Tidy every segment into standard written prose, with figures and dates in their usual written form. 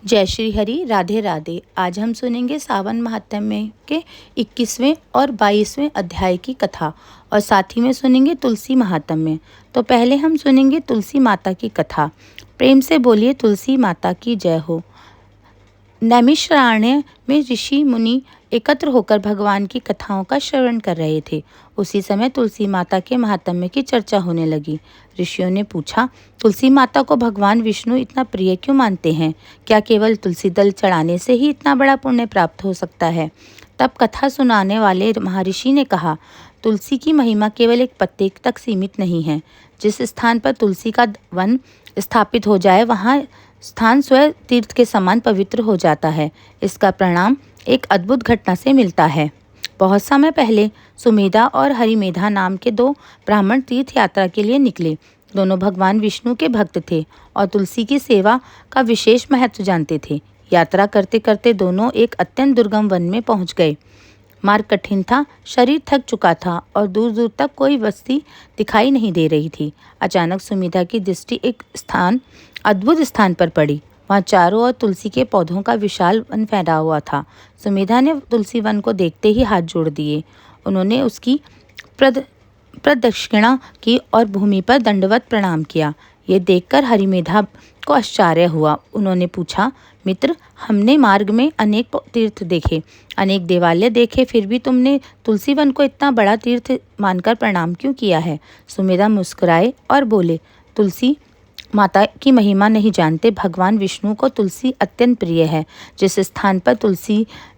जय श्री हरि, राधे राधे। आज हम सुनेंगे सावन महात्म्य के 21वें और 22वें अध्याय की कथा और साथ ही में सुनेंगे तुलसी महात्म्य। तो पहले हम सुनेंगे तुलसी माता की कथा। प्रेम से बोलिए तुलसी माता की जय हो। नैमिषारण्य में ऋषि मुनि एकत्र होकर भगवान की कथाओं का श्रवण कर रहे थे। उसी समय तुलसी माता के महात्म्य की चर्चा होने लगी। ऋषियों ने पूछा, तुलसी माता को भगवान विष्णु इतना प्रिय क्यों मानते हैं? क्या केवल तुलसी दल चढ़ाने से ही इतना बड़ा पुण्य प्राप्त हो सकता है? तब कथा सुनाने वाले महर्षि ने कहा, तुलसी की महिमा केवल एक पत्ते तक सीमित नहीं है। जिस स्थान पर तुलसी का वन स्थापित हो जाए वहाँ स्थान स्वयं तीर्थ के समान पवित्र हो जाता है। इसका परिणाम एक अद्भुत घटना से मिलता है। बहुत समय पहले सुमेधा और हरिमेधा नाम के दो ब्राह्मण तीर्थ यात्रा के लिए निकले। दोनों भगवान विष्णु के भक्त थे और तुलसी की सेवा का विशेष महत्व जानते थे। यात्रा करते करते दोनों एक अत्यंत दुर्गम वन में पहुंच गए। मार्ग कठिन था, शरीर थक चुका था और दूर दूर तक कोई बस्ती दिखाई नहीं दे रही थी। अचानक सुमेधा की दृष्टि एक अद्भुत स्थान पर पड़ी। वहाँ चारों ओर तुलसी के पौधों का विशाल वन फैला हुआ था। सुमेधा ने तुलसी वन को देखते ही हाथ जोड़ दिए। उन्होंने उसकी प्रदक्षिणा की और भूमि पर दंडवत प्रणाम किया। ये देखकर हरिमेधा को आश्चर्य हुआ। उन्होंने पूछा, मित्र, हमने मार्ग में अनेक तीर्थ देखे, अनेक देवालय देखे, फिर भी तुमने तुलसी वन को इतना बड़ा तीर्थ मानकर प्रणाम क्यों किया है? सुमेधा मुस्कुराए और बोले, तुलसी माता की महिमा नहीं जानते। भगवान विष्णु को तुलसी अत्यंत प्रिय है। जिस स्थान पर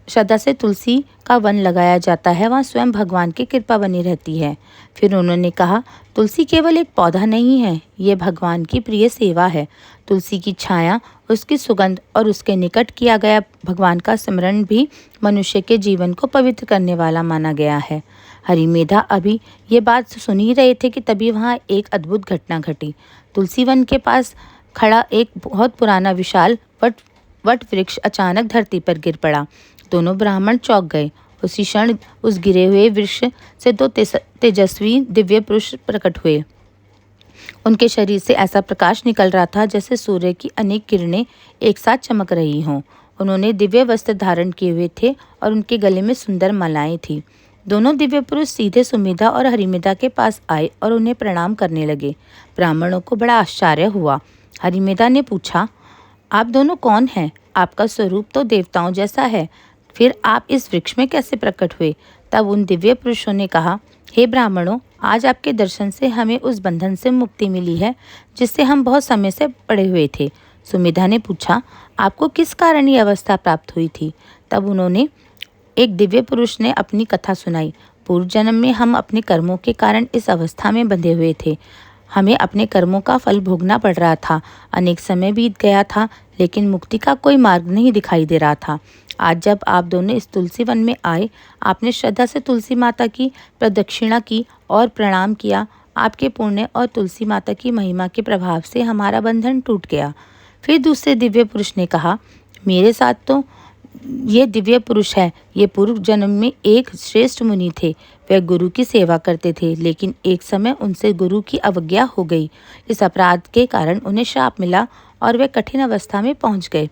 श्रद्धा से तुलसी का वन लगाया जाता है वहाँ स्वयं भगवान की कृपा बनी रहती है। फिर उन्होंने कहा, तुलसी केवल एक पौधा नहीं है, ये भगवान की प्रिय सेवा है। तुलसी की छाया, उसकी सुगंध और उसके निकट किया गया भगवान का स्मरण भी मनुष्य के जीवन को पवित्र करने वाला माना गया है। हरिमेधा अभी ये बात सुन ही रहे थे कि तभी वहाँ एक अद्भुत घटना घटी। तुलसी वन के पास खड़ा एक बहुत पुराना विशाल वट वृक्ष अचानक धरती पर गिर पड़ा। दोनों ब्राह्मण चौंक गए। उसी क्षण उस गिरे हुए वृक्ष से दो तेजस्वी दिव्य पुरुष प्रकट हुए। उनके शरीर से ऐसा प्रकाश निकल रहा था जैसे सूर्य की अनेक किरणें एक साथ चमक रही हों। उन्होंने दिव्य वस्त्र धारण किए हुए थे और उनके गले में सुंदर मालाएं थी। दोनों दिव्य पुरुष सीधे सुमेधा और हरिमेधा के पास आए और उन्हें प्रणाम करने लगे। ब्राह्मणों को बड़ा आश्चर्य हुआ। हरिमेधा ने पूछा, आप दोनों कौन हैं? आपका स्वरूप तो देवताओं जैसा है, फिर आप इस वृक्ष में कैसे प्रकट हुए? तब उन दिव्य पुरुषों ने कहा, हे ब्राह्मणों, आज आपके दर्शन से हमें उस बंधन से मुक्ति मिली है जिससे हम बहुत समय से पड़े हुए थे। सुमेधा ने पूछा, आपको किस कारण ये अवस्था प्राप्त हुई थी? तब उन्होंने एक दिव्य पुरुष ने अपनी कथा सुनाई। पूर्व जन्म में हम अपने कर्मों के कारण इस अवस्था में बंधे हुए थे। हमें अपने कर्मों का फल भोगना पड़ रहा था। अनेक समय बीत गया था लेकिन मुक्ति का कोई मार्ग नहीं दिखाई दे रहा था। आज जब आप दोनों इस तुलसी वन में आए, आपने श्रद्धा से तुलसी माता की प्रदक्षिणा की और प्रणाम किया। आपके पुण्य और तुलसी माता की महिमा के प्रभाव से हमारा बंधन टूट गया। फिर दूसरे दिव्य पुरुष ने कहा, मेरे साथ तो ये दिव्य पुरुष है। ये पूर्व जन्म में एक श्रेष्ठ मुनि थे। वे गुरु की सेवा करते थे लेकिन एक समय उनसे गुरु की अवज्ञा हो गई। इस अपराध के कारण उन्हें श्राप मिला और वे कठिन अवस्था में पहुंच गए।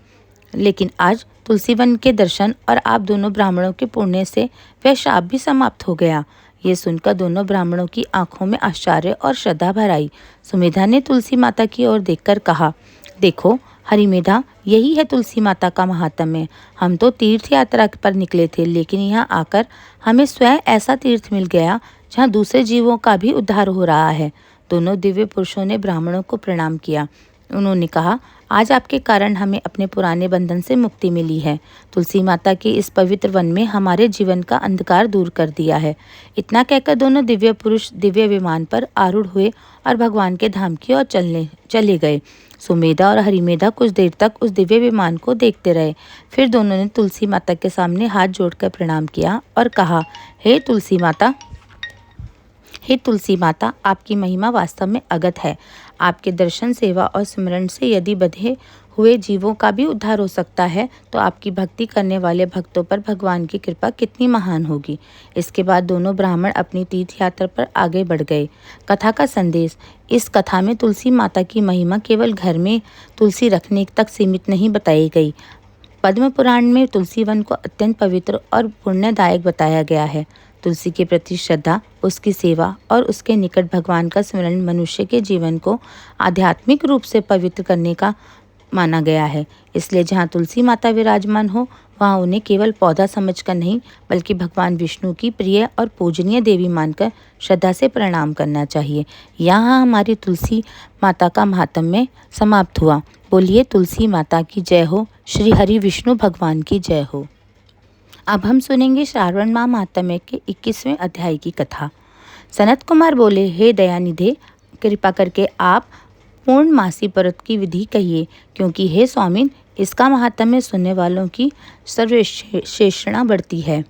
लेकिन आज तुलसी वन के दर्शन और आप दोनों ब्राह्मणों के पुण्य से वह श्राप भी समाप्त हो गया। ये सुनकर दोनों ब्राह्मणों की आंखों में आश्चर्य और श्रद्धा भर आई। सुमेधा ने तुलसी माता की ओर देखकर कहा, देखो हरिमेधा, यही है तुलसी माता का महात्म्य। हम तो तीर्थ यात्रा पर निकले थे लेकिन यहाँ आकर हमें स्वयं ऐसा तीर्थ मिल गया जहाँ दूसरे जीवों का भी उद्धार हो रहा है। दोनों दिव्य पुरुषों ने ब्राह्मणों को प्रणाम किया। उन्होंने कहा, आज आपके कारण हमें अपने पुराने बंधन से मुक्ति मिली है। तुलसी माता के इस पवित्र वन में हमारे जीवन का अंधकार दूर कर दिया है। इतना कहकर दोनों दिव्य पुरुष दिव्य विमान पर आरूढ़ हुए और भगवान के धाम की ओर चले गए। सुमेधा और हरिमेधा कुछ देर तक उस दिव्य विमान को देखते रहे। फिर दोनों ने तुलसी माता के सामने हाथ जोड़कर प्रणाम किया और कहा, हे हे तुलसी माता, आपकी महिमा वास्तव में अगत है। आपके दर्शन, सेवा और स्मरण से यदि बंधे हुए जीवों का भी उद्धार हो सकता है, तो आपकी भक्ति करने वाले भक्तों पर भगवान की कृपा कितनी महान होगी। इसके बाद दोनों ब्राह्मण अपनी तीर्थ यात्रा पर आगे बढ़ गए। कथा का संदेश। इस कथा में तुलसी माता की महिमा केवल घर में तुलसी रखने तक सीमित नहीं बताई गई। पद्म पुराण में तुलसी वन को अत्यंत पवित्र और पुण्यदायक बताया गया है। तुलसी के प्रति श्रद्धा, उसकी सेवा और उसके निकट भगवान का स्मरण मनुष्य के जीवन को आध्यात्मिक रूप से पवित्र करने का माना गया है। इसलिए जहाँ तुलसी माता विराजमान हो, वहाँ उन्हें केवल पौधा समझकर नहीं, बल्कि भगवान विष्णु की प्रिय और पूजनीय देवी मानकर श्रद्धा से प्रणाम करना चाहिए। यहाँ हमारी तुलसी माता का महात्म्य समाप्त हुआ। बोलिए तुलसी माता की जय हो, श्री हरि विष्णु भगवान की जय हो। अब हम सुनेंगे श्रावण माह महात्म्य के 21वें अध्याय की कथा। सनत कुमार बोले, हे दयानिधे, कृपा करके आप पूर्णमासी व्रत की विधि कहिए, क्योंकि हे स्वामिन, इसका महात्म्य सुनने वालों की सर्वश्रेष्ठता बढ़ती है।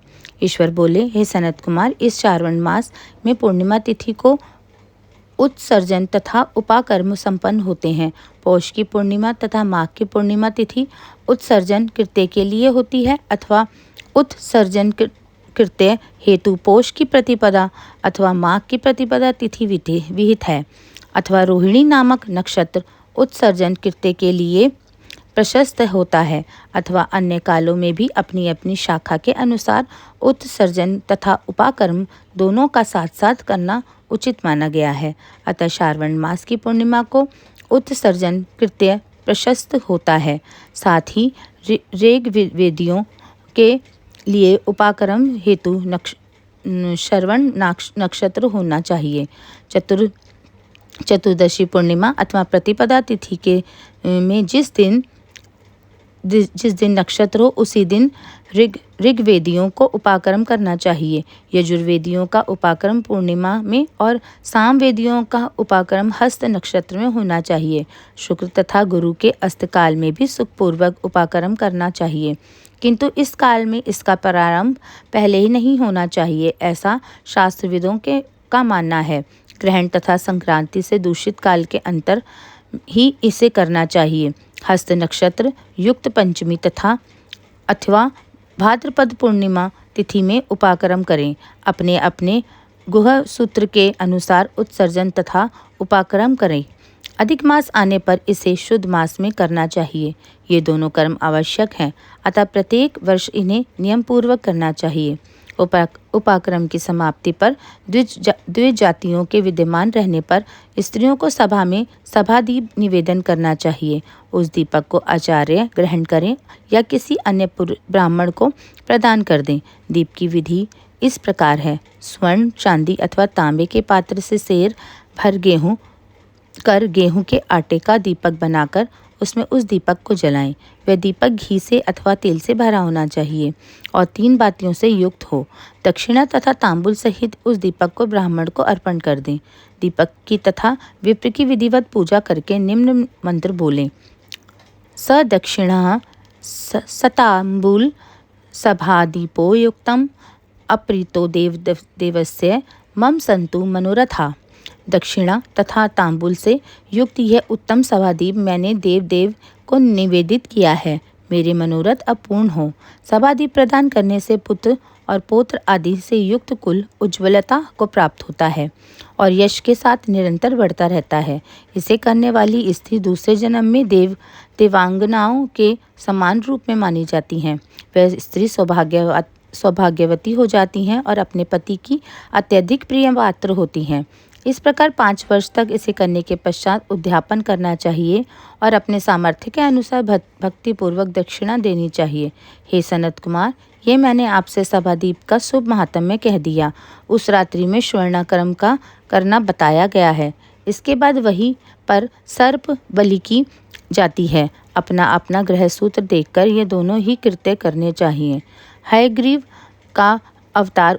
ईश्वर बोले, हे सनत कुमार, इस श्रावण मास में पूर्णिमा तिथि को उत्सर्जन तथा उपाकर्म संपन्न होते हैं। पौष की पूर्णिमा तथा माघ की पूर्णिमा तिथि उत्सर्जन कृत्य के लिए होती है अथवा उत्सर्जन कृत्य हेतु पौष की प्रतिपदा अथवा माघ की प्रतिपदा तिथि विहित है, अथवा रोहिणी नामक नक्षत्र उत्सर्जन कृत्य के लिए प्रशस्त होता है, अथवा अन्य कालों में भी अपनी अपनी शाखा के अनुसार उत्सर्जन तथा उपाकर्म दोनों का साथ साथ करना उचित माना गया है। अतः श्रावण मास की पूर्णिमा को उत्सर्जन कृत्य प्रशस्त होता है। साथ ही ऋग वेदियों के लिए उपाकर्म हेतु श्रवण नक्षत्र होना चाहिए। चतुर्दशी पूर्णिमा अथवा प्रतिपदा तिथि के में जिस दिन नक्षत्र हो, उसी दिन ऋग्वेदियों को उपाकर्म करना चाहिए। यजुर्वेदियों का उपाकर्म पूर्णिमा में और सामवेदियों का उपाकर्म हस्त नक्षत्र में होना चाहिए। शुक्र तथा गुरु के अस्तकाल में भी सुखपूर्वक उपाकर्म करना चाहिए, किंतु इस काल में इसका प्रारंभ पहले ही नहीं होना चाहिए, ऐसा शास्त्रविदों का मानना है। ग्रहण तथा संक्रांति से दूषित काल के अंतर ही इसे करना चाहिए। हस्त नक्षत्र युक्त पंचमी तथा अथवा भाद्रपद पूर्णिमा तिथि में उपाकर्म करें। अपने अपने गुह सूत्र के अनुसार उत्सर्जन तथा उपाकर्म करें। अधिक मास आने पर इसे शुद्ध मास में करना चाहिए। ये दोनों कर्म आवश्यक हैं, अतः प्रत्येक वर्ष इन्हें नियम पूर्वक करना चाहिए। उपाकर्म की समाप्ति पर द्विज जातियों के विद्यमान रहने पर स्त्रियों को सभा में सभादीप निवेदन करना चाहिए। उस दीपक को आचार्य ग्रहण करें या किसी अन्य ब्राह्मण को प्रदान कर दें। दीप की विधि इस प्रकार है। स्वर्ण, चांदी अथवा तांबे के पात्र से सेर भर गेहूं के आटे का दीपक बनाकर उसमें उस दीपक को जलाएं। वह दीपक घी से अथवा तेल से भरा होना चाहिए और 3 बातियों से युक्त हो। दक्षिणा तथा तांबुल सहित उस दीपक को ब्राह्मण को अर्पण कर दें। दीपक की तथा विप्र की विधिवत पूजा करके निम्न मंत्र बोलें। स दक्षिणा सतांबुल सभादीपो युक्तम अप्रीतो देवस्य मम संतु मनोरथा। दक्षिणा तथा तांबुल से युक्त यह उत्तम सभादीप मैंने देव को निवेदित किया है। मेरे मनोरथ अब पूर्ण हो। सभादीप प्रदान करने से पुत्र और पौत्र आदि से युक्त कुल उज्ज्वलता को प्राप्त होता है और यश के साथ निरंतर बढ़ता रहता है। इसे करने वाली स्त्री दूसरे जन्म में देवांगनाओं के समान रूप में मानी जाती हैं। वह स्त्री सौभाग्यवती हो जाती हैं और अपने पति की अत्यधिक प्रिय पात्र होती हैं। इस प्रकार 5 वर्ष तक इसे करने के पश्चात उद्यापन करना चाहिए और अपने सामर्थ्य के अनुसार भक्तिपूर्वक दक्षिणा देनी चाहिए। हे सनत कुमार, ये मैंने आपसे सभादीप का शुभ महात्म्य कह दिया। उस रात्रि में स्वर्णाकर्म का करना बताया गया है। इसके बाद वहीं पर सर्प बलि की जाती है। अपना अपना ग्रह सूत्र देखकर ये दोनों ही कृत्य करने चाहिए। हयग्रीव का अवतार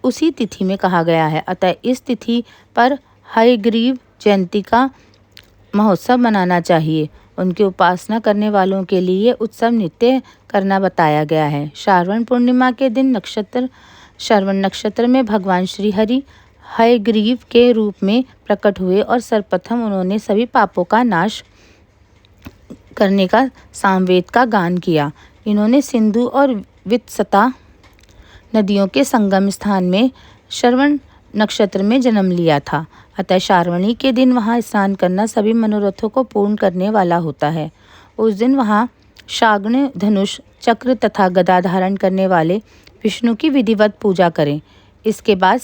उसी तिथि में कहा गया है, अतः इस तिथि पर हयग्रीव जयंती का महोत्सव मनाना चाहिए। उनकी उपासना करने वालों के लिए उत्सव नित्य करना बताया गया है। श्रावण पूर्णिमा के दिन श्रवण नक्षत्र में भगवान श्री हरि हयग्रीव के रूप में प्रकट हुए और सर्वप्रथम उन्होंने सभी पापों का नाश करने का सामवेद का गान किया। इन्होंने सिंधु और वित्सता नदियों के संगम स्थान में श्रवण नक्षत्र में जन्म लिया था। अतः श्रावणी के दिन वहाँ स्नान करना सभी मनोरथों को पूर्ण करने वाला होता है। उस दिन वहाँ शाग्न, धनुष, चक्र तथा गदा धारण करने वाले विष्णु की विधिवत पूजा करें। इसके बाद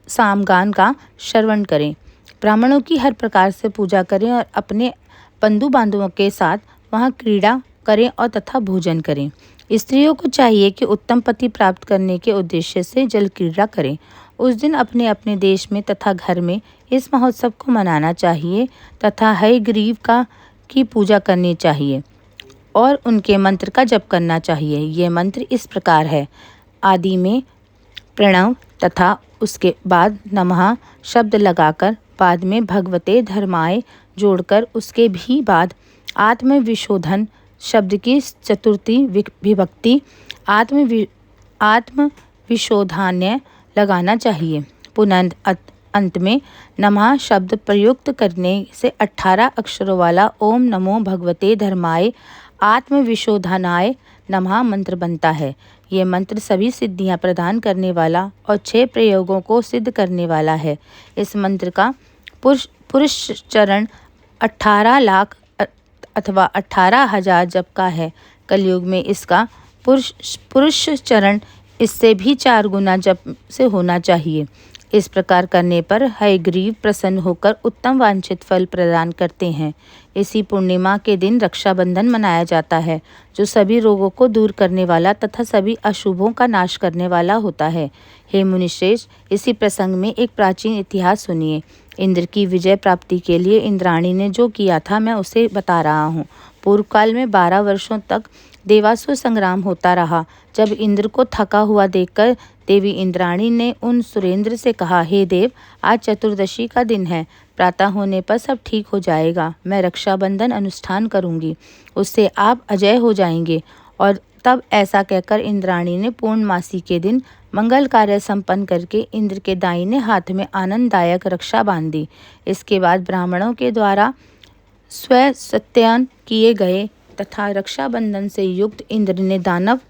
सामगान का श्रवण करें, ब्राह्मणों की हर प्रकार से पूजा करें और अपने बंधु बांधवों के साथ वहाँ क्रीड़ा करें और तथा भोजन करें। स्त्रियों को चाहिए कि उत्तम पति प्राप्त करने के उद्देश्य से जल क्रीड़ा करें। उस दिन अपने अपने देश में तथा घर में इस महोत्सव को मनाना चाहिए तथा हयग्रीव की पूजा करनी चाहिए और उनके मंत्र का जप करना चाहिए। ये मंत्र इस प्रकार है: आदि में प्रणव तथा उसके बाद नमः शब्द लगाकर, बाद में भगवते धर्माय जोड़कर, उसके भी बाद आत्मविशोधन शब्द की चतुर्थी विभक्ति आत्मविशोधान्य लगाना चाहिए। पुनः अंत में नमः शब्द प्रयुक्त करने से 18 अक्षरों वाला ओम नमो भगवते धर्माय आत्मविशोधनाय नमः मंत्र बनता है। ये मंत्र सभी सिद्धियां प्रदान करने वाला और 6 प्रयोगों को सिद्ध करने वाला है। इस मंत्र का पुरुष चरण 18 लाख अथवा 18,000 जप का है। कलयुग में इसका पुरुष चरण इससे भी 4 गुना जप से होना चाहिए। इस प्रकार करने पर हयग्रीव प्रसन्न होकर उत्तम वांछित फल प्रदान करते हैं। इसी पूर्णिमा के दिन रक्षाबंधन मनाया जाता है, जो सभी रोगों को दूर करने वाला तथा सभी अशुभों का नाश करने वाला होता है। हे मुनिश्रेष्ठ, इसी प्रसंग में एक प्राचीन इतिहास सुनिए। इंद्र की विजय प्राप्ति के लिए इंद्राणी ने जो किया था मैं उसे बता रहा हूँ। पूर्व काल में 12 वर्षों तक देवासुर संग्राम होता रहा। जब इंद्र को थका हुआ देखकर देवी इंद्राणी ने उन सुरेंद्र से कहा, हे देव, आज चतुर्दशी का दिन है, प्रातः होने पर सब ठीक हो जाएगा। मैं रक्षाबंधन अनुष्ठान करूंगी, उससे आप अजय हो जाएंगे। और तब ऐसा कहकर इंद्राणी ने पूर्णमासी के दिन मंगल कार्य संपन्न करके इंद्र के दाहिने हाथ में आनंददायक रक्षा बांधी। इसके बाद ब्राह्मणों के द्वारा स्वसत्यायन किए गए तथा रक्षाबंधन से युक्त इंद्र ने दानव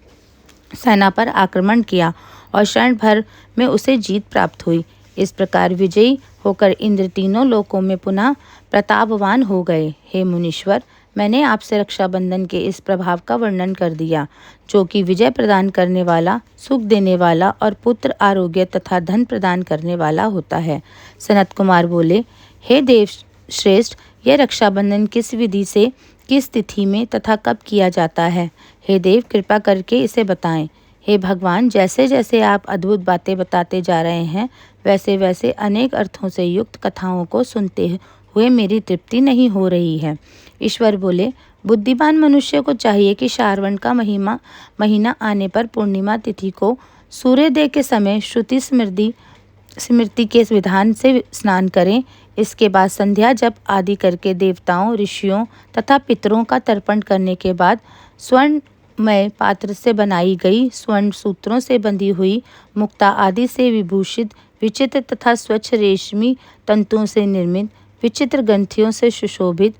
सेना पर आक्रमण किया और क्षण भर में उसे जीत प्राप्त हुई। इस प्रकार विजयी होकर इंद्र तीनों लोकों में पुनः प्रतापवान हो गए। हे मुनीश्वर, मैंने आपसे रक्षाबंधन के इस प्रभाव का वर्णन कर दिया, जो कि विजय प्रदान करने वाला, सुख देने वाला और पुत्र, आरोग्य तथा धन प्रदान करने वाला होता है। सनत कुमार बोले, हे देव श्रेष्ठ, यह रक्षाबंधन किस विधि से, किस तिथि में तथा कब किया जाता है? हे देव, कृपा करके इसे बताएं। हे भगवान, जैसे जैसे आप अद्भुत बातें बताते जा रहे हैं, वैसे वैसे अनेक अर्थों से युक्त कथाओं को सुनते हुए मेरी तृप्ति नहीं हो रही है। ईश्वर बोले, बुद्धिमान मनुष्य को चाहिए कि श्रावण का महीना आने पर पूर्णिमा तिथि को सूर्योदय के समय श्रुति स्मृति के विधान से स्नान करें। इसके बाद संध्या जप आदि करके देवताओं, ऋषियों तथा पितरों का तर्पण करने के बाद स्वर्णमय पात्र से बनाई गई, स्वर्ण सूत्रों से बंधी हुई, मुक्ता आदि से विभूषित, विचित्र तथा स्वच्छ रेशमी तंतुओं से निर्मित, विचित्र ग्रंथियों से सुशोभित,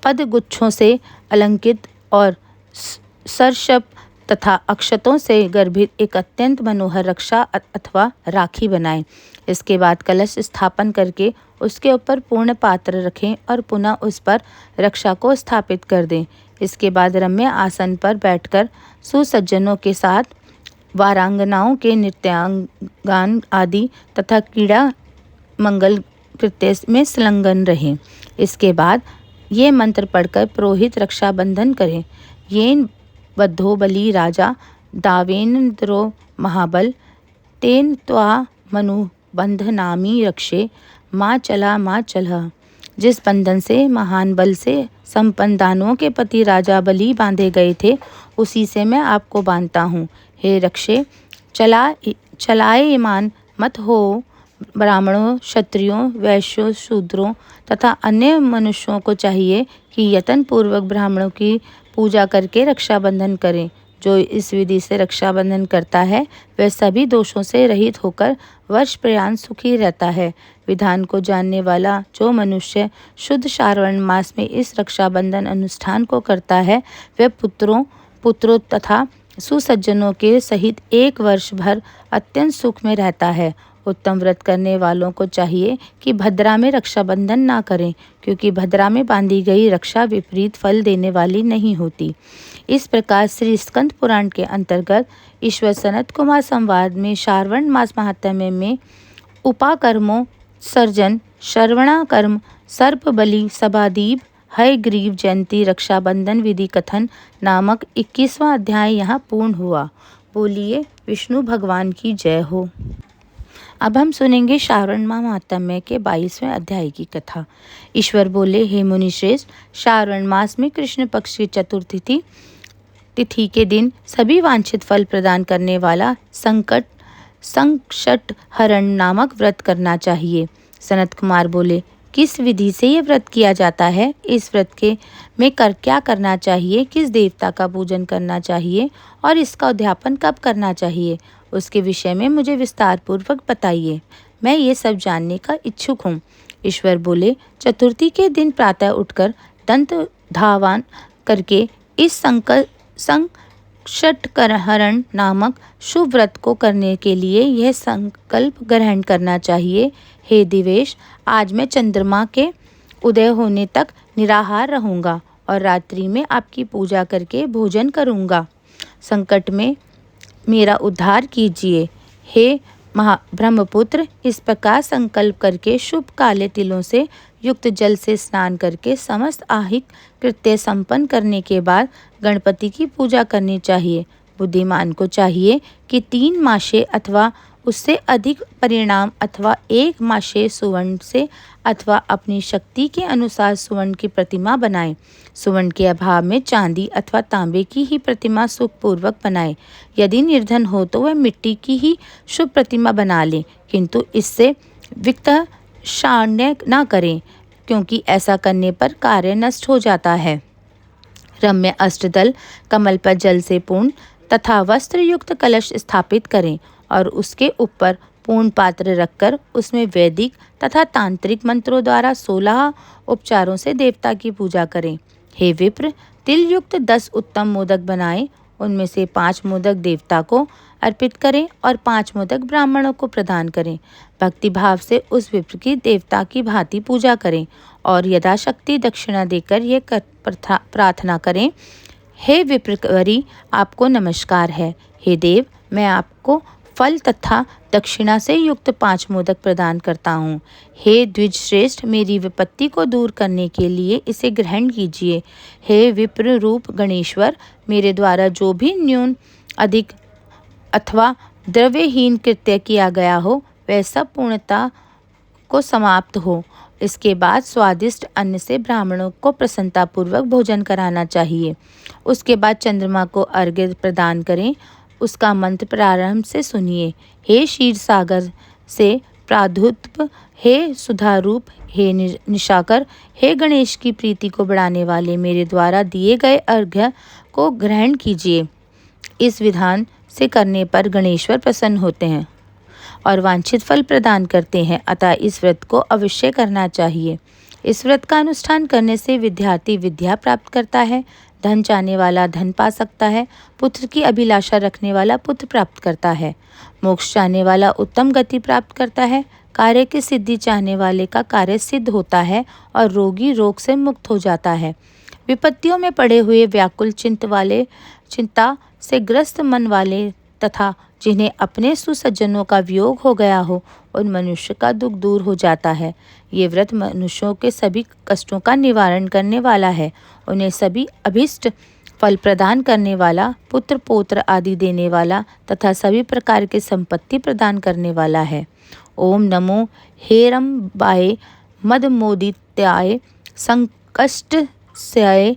पदगुच्छों से अलंकृत और सरसप तथा अक्षतों से गर्भित एक अत्यंत मनोहर रक्षा अथवा राखी बनाएं। इसके बाद कलश स्थापन करके उसके ऊपर पूर्ण पात्र रखें और पुनः उस पर रक्षा को स्थापित कर दें। इसके बाद रम्य आसन पर बैठकर सुसज्जनों के साथ वारांगनाओं के नृत्यांगान आदि तथा क्रीड़ा मंगल कृत्य में संलग्न रहें। इसके बाद ये मंत्र पढ़कर पुरोहित रक्षाबंधन करें। येन बद्धो बलि राजा दावेन्द्रो महाबल तेन त्वा मनु बंधनामी रक्षे माँ चला। जिस बंधन से महान बल से संपन्न दानवों के पति राजा बलि बांधे गए थे, उसी से मैं आपको बांधता हूँ। हे रक्षे, चलायमान मत हो। ब्राह्मणों, क्षत्रियों, वैश्यों, शूद्रों तथा अन्य मनुष्यों को चाहिए कि यत्न पूर्वक ब्राह्मणों की पूजा करके रक्षाबंधन करें। जो इस विधि से रक्षाबंधन करता है वह सभी दोषों से रहित होकर वर्ष पर्यंत सुखी रहता है। विधान को जानने वाला जो मनुष्य शुद्ध श्रावण मास में इस रक्षाबंधन अनुष्ठान को करता है वह पुत्रों तथा सुसज्जनों के सहित 1 वर्ष भर अत्यंत सुख में रहता है। उत्तम व्रत करने वालों को चाहिए कि भद्रा में रक्षाबंधन ना करें, क्योंकि भद्रा में बांधी गई रक्षा विपरीत फल देने वाली नहीं होती। इस प्रकार श्री स्कंद पुराण के अंतर्गत ईश्वर सनत कुमार संवाद में श्रावण मास महात्म्य में उपाकर्मों सर्जन, श्रवणाकर्म, सर्प बलि, सभादीप, हयग्रीव जयंती, रक्षाबंधन विधि कथन नामक 21वां अध्याय यहाँ पूर्ण हुआ। बोलिए विष्णु भगवान की जय हो। अब हम सुनेंगे श्रावण माह महात्म्य के 22वें अध्याय की कथा। ईश्वर बोले, हे मुनि श्रेष्ठ, श्रावण मास में कृष्ण पक्ष की चतुर्थी तिथि के दिन सभी वांछित फल प्रदान करने वाला संकट हरण नामक व्रत करना चाहिए। सनत कुमार बोले, किस विधि से ये व्रत किया जाता है? इस व्रत के में क्या करना चाहिए? किस देवता का पूजन करना चाहिए और इसका उद्यापन कब करना चाहिए? उसके विषय में मुझे विस्तार पूर्वक बताइए, मैं ये सब जानने का इच्छुक हूँ। ईश्वर बोले, चतुर्थी के दिन प्रातः उठकर दंत धावन करके इस संकटहरण नामक शुभ व्रत को करने के लिए यह संकल्प ग्रहण करना चाहिए, हे दिवेश, आज मैं चंद्रमा के उदय होने तक निराहार रहूँगा और रात्रि में आपकी पूजा करके भोजन करूँगा। संकट में मेरा उद्धार कीजिए, हे ब्रह्मपुत्र। इस प्रकार संकल्प करके शुभ काले तिलों से युक्त जल से स्नान करके समस्त आहिक कृत्य संपन्न करने के बाद गणपति की पूजा करनी चाहिए। बुद्धिमान को चाहिए कि 3 मासे अथवा उससे अधिक परिणाम अथवा 1 मासे सुवर्ण से अथवा अपनी शक्ति के अनुसार सुवर्ण की प्रतिमा बनाए। सुवर्ण के अभाव में चांदी अथवा तांबे की ही प्रतिमा सुखपूर्वक बनाए। यदि निर्धन हो तो वह मिट्टी की ही शुभ प्रतिमा बना ले, किंतु इससे वित्त शाण्य न करें, क्योंकि ऐसा करने पर कार्य नष्ट हो जाता है। रम्य अष्टदल कमल पर जल से पूर्ण तथा वस्त्र युक्त कलश स्थापित करें और उसके ऊपर पूर्ण पात्र रखकर उसमें वैदिक तथा तांत्रिक मंत्रों द्वारा 16 उपचारों से देवता की पूजा करें। हे विप्र, तिल युक्त 10 उत्तम मोदक बनाएं, उनमें से 5 मोदक देवता को अर्पित करें और 5 मोदक ब्राह्मणों को प्रदान करें। भक्ति भाव से उस विप्र की देवता की भांति पूजा करें और यथाशक्ति दक्षिणा देकर यह प्रार्थना करें, हे विप्रवरी, आपको नमस्कार है। हे देव, मैं आपको फल तथा दक्षिणा से युक्त 5 मोदक प्रदान करता हूँ। हे द्विज श्रेष्ठ, मेरी विपत्ति को दूर करने के लिए इसे ग्रहण कीजिए। हे विप्र रूप गणेश्वर, मेरे द्वारा जो भी न्यून अधिक अथवा द्रव्यहीन कृत्य किया गया हो वह सब पूर्णता को समाप्त हो। इसके बाद स्वादिष्ट अन्न से ब्राह्मणों को प्रसन्नतापूर्वक भोजन कराना चाहिए। उसके बाद चंद्रमा को अर्घ्य प्रदान करें। उसका मंत्र प्रारंभ से सुनिए। हे क्षीर सागर से प्रादुर्भ, हे सुधारूप, हे निशाकर, हे गणेश की प्रीति को बढ़ाने वाले, मेरे द्वारा दिए गए अर्घ्य को ग्रहण कीजिए। इस विधान से करने पर गणेश्वर प्रसन्न होते हैं और वांछित फल प्रदान करते हैं, अतः इस व्रत को अवश्य करना चाहिए। इस व्रत का अनुष्ठान करने से विद्यार्थी विद्या प्राप्त करता है, धन चाहने वाला धन पा सकता है, पुत्र की अभिलाषा रखने वाला पुत्र प्राप्त करता है, मोक्ष चाहने वाला उत्तम गति प्राप्त करता है, कार्य की सिद्धि चाहने वाले का कार्य सिद्ध होता है और रोगी रोग से मुक्त हो जाता है। विपत्तियों में पड़े हुए व्याकुल चिंता से ग्रस्त मन वाले तथा जिन्हें अपने सुसज्जनों का वियोग हो गया हो, उन मनुष्य का दुख दूर हो जाता है। ये व्रत मनुष्यों के सभी कष्टों का निवारण करने वाला है, उन्हें सभी अभीष्ट फल प्रदान करने वाला, पुत्र पौत्र आदि देने वाला तथा सभी प्रकार की संपत्ति प्रदान करने वाला है। ओम नमो हेरम्बाय मदमोदित्याय संकष्टस्याय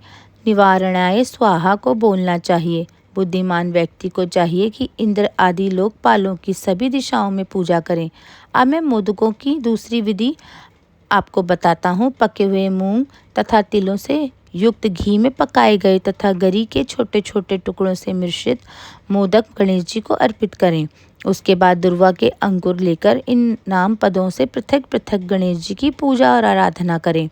निवारणाय स्वाहा को बोलना चाहिए। बुद्धिमान व्यक्ति को चाहिए कि इंद्र आदि लोकपालों की सभी दिशाओं में पूजा करें। अब मैं मोदकों की दूसरी विधि आपको बताता हूँ। पके हुए मूंग तथा तिलों से युक्त घी में पकाए गए तथा गरी के छोटे छोटे टुकड़ों से मिश्रित मोदक गणेश जी को अर्पित करें। उसके बाद दुर्वा के अंकुर लेकर इन नाम पदों से पृथक पृथक गणेश जी की पूजा और आराधना करें।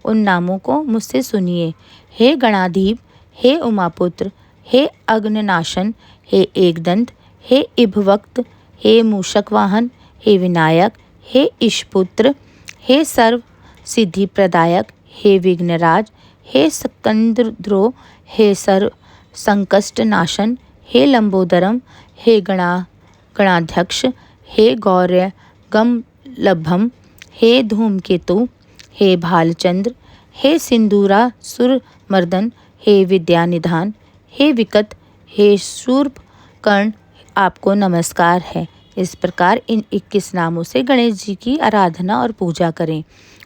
उन नामों को मुझसे सुनिए। हे गणाधीप, हे उमापुत्र, हे अग्निनाशन, हे एकदंत, हे इभवक्त, हे मूषक वाहन, हे विनायक, हे ईशपुत्र, हे सर्व सिद्धि प्रदायक, हे विघ्नराज, हे स्कंदद्रो, हे सर्व संकष्ट नाशन, हे लंबोदरम, हे गणाध्यक्ष, हे गौर्य गमलभम, हे धूमकेतु, हे भालचंद्र, हे सिंदूरा सुरमर्दन, हे विद्यानिधान, हे विकट, हे शूर्पकर्ण, आपको नमस्कार है। इस प्रकार इन 21 नामों से गणेश जी की आराधना और पूजा करें।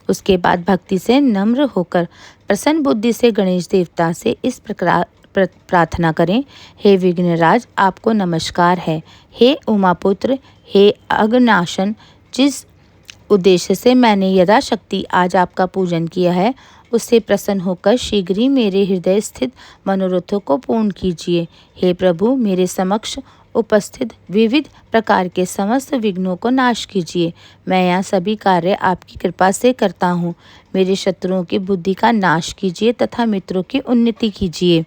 उसके बाद भक्ति से नम्र होकर प्रसन्न बुद्धि से गणेश देवता से इस प्रकार प्रार्थना करें। हे विघ्नराज, आपको नमस्कार है। हे उमापुत्र, हे अग्निनाशन, जिस उद्देश्य से मैंने यथाशक्ति आज आपका पूजन किया है, उससे प्रसन्न होकर शीघ्र ही मेरे हृदय स्थित मनोरथों को पूर्ण कीजिए। हे प्रभु, मेरे समक्ष उपस्थित विविध प्रकार के समस्त विघ्नों को नाश कीजिए। मैं यह सभी कार्य आपकी कृपा से करता हूँ। मेरे शत्रुओं की बुद्धि का नाश कीजिए तथा मित्रों की उन्नति कीजिए।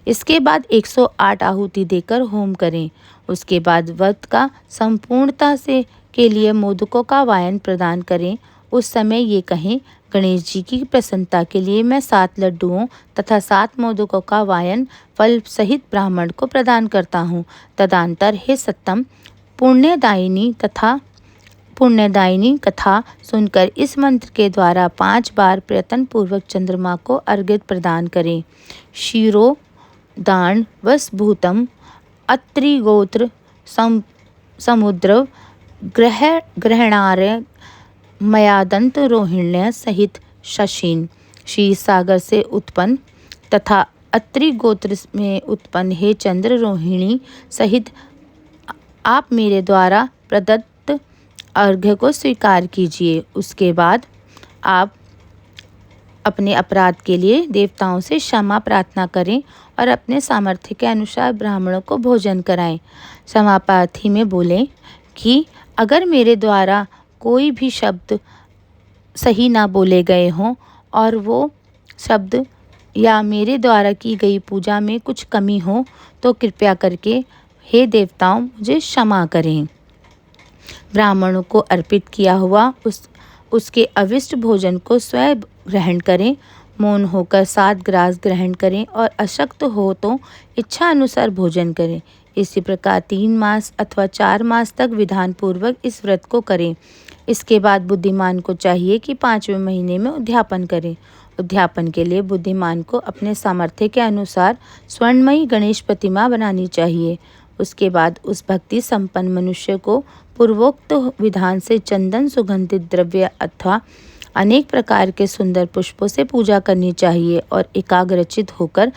इसके बाद 108 आहुति देकर होम करें। उसके बाद व्रत का संपूर्णता से के लिए मोदकों का वायन प्रदान करें। उस समय ये कहें, गणेश जी की प्रसन्नता के लिए मैं 7 लड्डुओं तथा 7 मोदकों का वायन फल सहित ब्राह्मण को प्रदान करता हूँ। तदंतर हे सत्तम, पुण्यदायिनी कथा सुनकर इस मंत्र के द्वारा 5 बार प्रयत्न पूर्वक चंद्रमा को अर्घ्य प्रदान करें। क्षीरो दान वसभूतम अत्रिगोत्र समुद्र ग्रहणार्य मयादंत रोहिण्य सहित शशीन, क्षीर सागर से उत्पन्न तथा अत्रि गोत्र में उत्पन्न हे चंद्र रोहिणी सहित आप मेरे द्वारा प्रदत्त अर्घ्य को स्वीकार कीजिए। उसके बाद आप अपने अपराध के लिए देवताओं से क्षमा प्रार्थना करें और अपने सामर्थ्य के अनुसार ब्राह्मणों को भोजन कराएं। समापार्थी में बोलें कि अगर मेरे द्वारा कोई भी शब्द सही ना बोले गए हों और वो शब्द या मेरे द्वारा की गई पूजा में कुछ कमी हो तो कृपया करके हे देवताओं मुझे क्षमा करें। ब्राह्मणों को अर्पित किया हुआ उसके अविष्ट भोजन को स्वयं ग्रहण करें। मौन होकर 7 ग्रास ग्रहण करें और अशक्त हो तो इच्छा अनुसार भोजन करें। इसी प्रकार 3 मास अथवा 4 मास तक विधान पूर्वक इस व्रत को करें। इसके बाद बुद्धिमान को चाहिए कि 5वें महीने में उद्यापन करें। उद्यापन के लिए बुद्धिमान को अपने सामर्थ्य के अनुसार स्वर्णमयी गणेश प्रतिमा बनानी चाहिए। उसके बाद उस भक्ति संपन्न मनुष्य को पूर्वोक्त विधान से चंदन, सुगंधित द्रव्य अथवा अनेक प्रकार के सुंदर पुष्पों से पूजा करनी चाहिए और एकाग्रचित होकर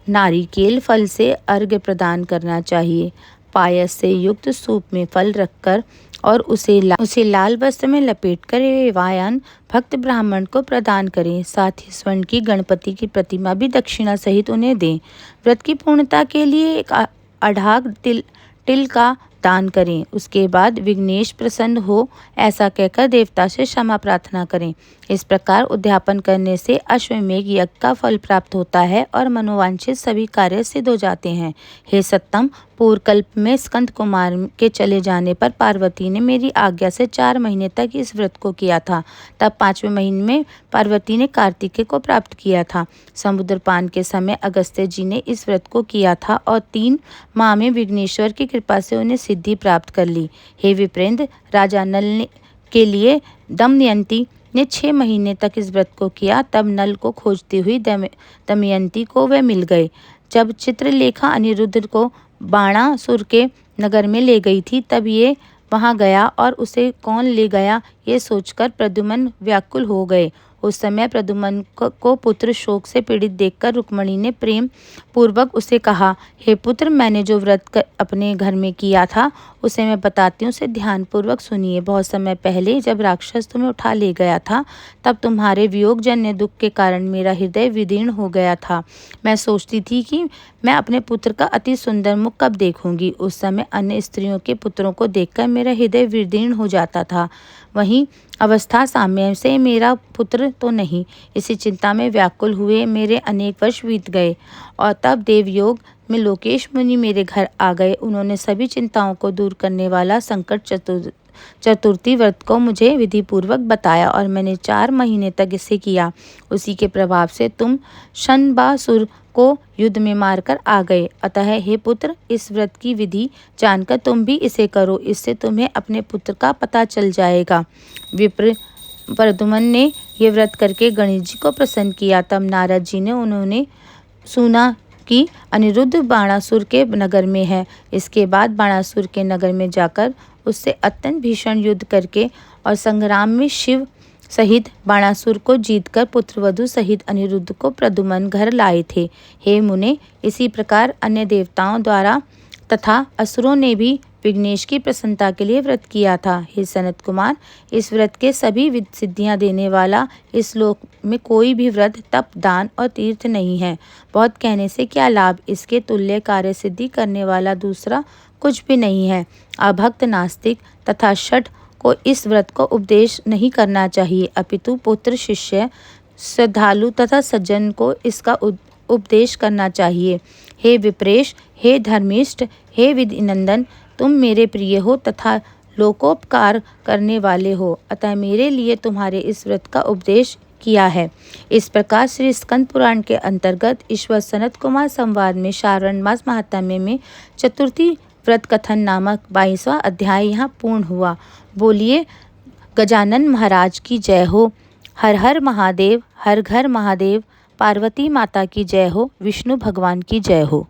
नारिकेल फल से अर्घ्य प्रदान करना चाहिए। पायस से युक्त सूप में फल रखकर और उसे लाल वस्त्र में लपेटकर वे वायन भक्त ब्राह्मण को प्रदान करें। साथ ही स्वर्ण की गणपति की प्रतिमा भी दक्षिणा सहित उन्हें दें। व्रत की पूर्णता के लिए एक अढ़ाग तिल का दान करें। उसके बाद विघ्नेश प्रसन्न हो ऐसा कहकर देवता से क्षमा प्रार्थना करें। इस प्रकार उद्यापन करने से अश्वमेघ यज्ञ का फल प्राप्त होता है और मनोवांछित सभी कार्य सिद्ध हो जाते हैं। हे सत्तम, पूर्वकल्प में स्कंद कुमार के चले जाने पर पार्वती ने मेरी आज्ञा से 4 महीने तक इस व्रत को किया था। तब 5वें महीने में पार्वती ने कार्तिकेय को प्राप्त किया था। समुद्र पान के समय अगस्त्य जी ने इस व्रत को किया था और 3 माह में विघ्नेश्वर की कृपा से उन्हें सिद्धि प्राप्त कर ली। हे विप्रेंद्र, राजा नल के लिए दमयंती ने 6 महीने तक इस व्रत को किया। तब नल को खोजती हुई दमयंती को वे मिल गए। जब चित्रलेखा अनिरुद्ध को बाणासुर के नगर में ले गई थी तब ये वहां गया और उसे कौन ले गया ये सोचकर प्रद्युम्न व्याकुल हो गए। उस समय प्रद्युम्न को पुत्र शोक से पीड़ित देखकर रुक्मिणी ने प्रेम पूर्वक उसे कहा, हे पुत्र, मैंने जो व्रत अपने घर में किया था उसे मैं बताती हूँ, उसे ध्यानपूर्वक सुनिए। बहुत समय पहले जब राक्षस तुम्हें उठा ले गया था तब तुम्हारे वियोगजन्य दुख के कारण मेरा हृदय विदीर्ण हो गया था। मैं सोचती थी कि मैं अपने पुत्र का अति सुंदर मुख कब देखूंगी। उस समय अन्य स्त्रियों के पुत्रों को देखकर मेरा हृदय विदीर्ण हो जाता था। वहीं अवस्था साम्य से मेरा पुत्र तो नहीं, इसी चिंता में व्याकुल हुए मेरे अनेक वर्ष बीत गए और तब देवयोग में लोकेश मुनि मेरे घर आ गए। उन्होंने सभी चिंताओं को दूर करने वाला संकट चतुर्थी व्रत को मुझे विधि पूर्वक बताया और मैंने 4 महीने तक इसे किया। उसी के प्रभाव से तुम शनबासुर को युद्ध में मारकर आ गए। अतः हे पुत्र, इस व्रत की विधि जानकर तुम भी इसे करो, इससे तुम्हें अपने पुत्र का पता चल जाएगा। विप्र प्रद्युम्न ने ये व्रत करके गणेश जी को प्रसन्न किया। तब नारद जी ने उन्होंने सुना कि अनिरुद्ध बाणासुर के नगर में है। इसके बाद बाणासुर के नगर में जाकर उससे अत्यंत भीषण युद्ध करके और संग्राम में शिव सहित बाणासुर को जीतकर पुत्रवधु सहित अनिरुद्ध को प्रद्युम्न घर लाए थे। हे मुने, इसी प्रकार अन्य देवताओं द्वारा तथा असुरों ने भी विघ्नेश की प्रसन्नता के लिए व्रत किया था। हे सनत कुमार, इस व्रत के सभी सिद्धियां देने वाला इस लोक में कोई भी व्रत, तप, दान और तीर्थ नहीं है। बहुत कहने से क्या लाभ, इसके तुल्य कार्य सिद्धि करने वाला दूसरा कुछ भी नहीं है। अभक्त, नास्तिक तथा शठ को इस व्रत को उपदेश नहीं करना चाहिए, अपितु पुत्र, शिष्य, श्रद्धालु तथा सज्जन को इसका उपदेश करना चाहिए। हे विप्रेश, हे धर्मिष्ठ, हे विधिनंदन, तुम मेरे प्रिय हो तथा लोकोपकार करने वाले हो, अतः मेरे लिए तुम्हारे इस व्रत का उपदेश किया है। इस प्रकार श्री स्कंद पुराण के अंतर्गत ईश्वर सनत कुमार संवाद में श्रावण मास महात्म्य में चतुर्थी व्रत कथन नामक 22वां अध्याय यहाँ पूर्ण हुआ। बोलिए गजानन महाराज की जय हो। हर हर महादेव, हर घर महादेव। पार्वती माता की जय हो। विष्णु भगवान की जय हो।